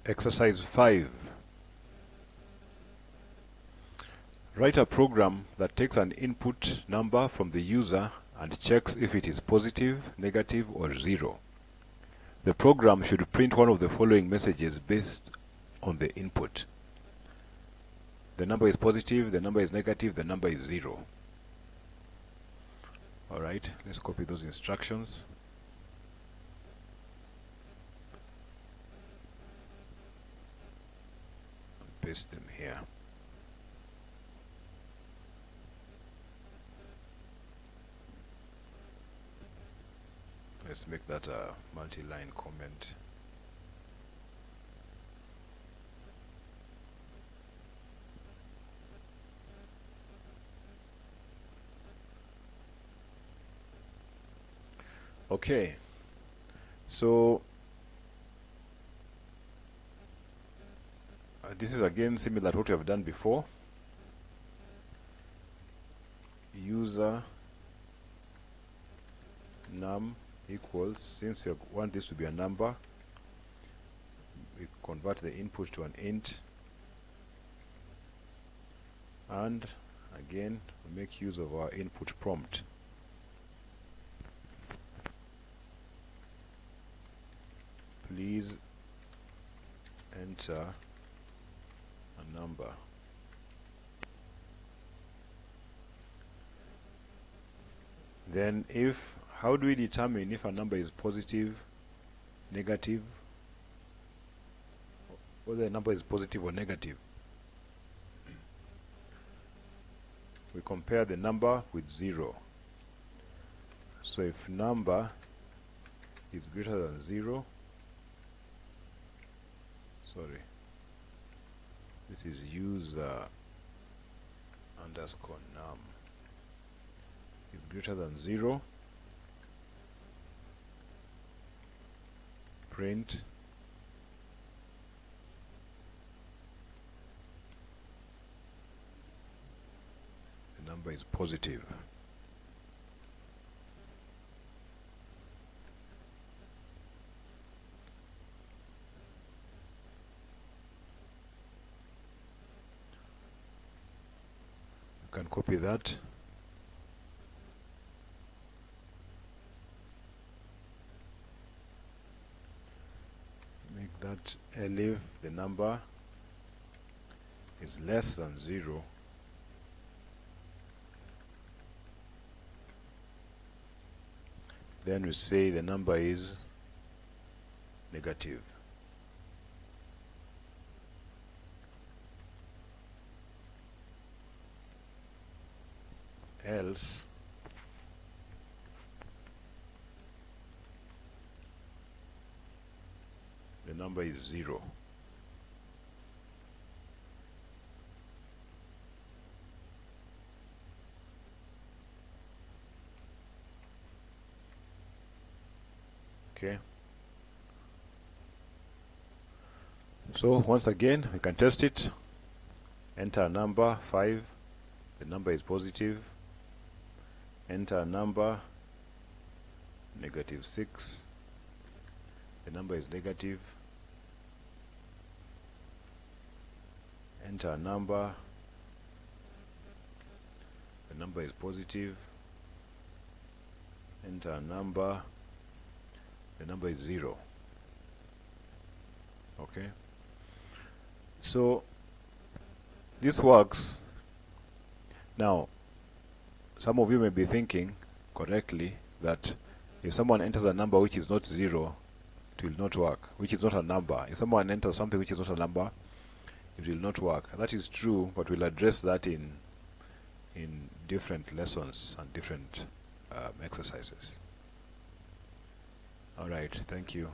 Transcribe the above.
Exercise 5. Write a program that takes an input number from the user and checks if it is positive, negative, or 0. The program should print one of the following messages based on the input. The number is positive, the number is negative, the number is 0. Alright, let's copy those instructions. Paste them here. Let's make that a multi-line comment. Okay, so this is again similar to what we have done before. User num equals, since we want this to be a number, we convert the input to an int, and again we make use of our input prompt. Please enter a number. Then how do we determine if a number is positive, negative, whether a number is positive or negative? We compare the number with 0. So if number is greater than 0, this is user underscore num is greater than 0, print the number is positive. You can copy that. Make that elif the number is less than 0, then we say the number is negative. Else the number is 0. Okay. So once again we can test it. Enter a number 5, the number is positive. Enter a number negative 6, the number is negative. Enter a number, the number is positive. Enter a number, the number is 0. Okay, so this works. Now some of you may be thinking correctly that if someone enters a number which is not 0, it will not work, which is not a number. If someone enters something which is not a number, it will not work. That is true, but we'll address that in different lessons and different exercises. Alright, thank you.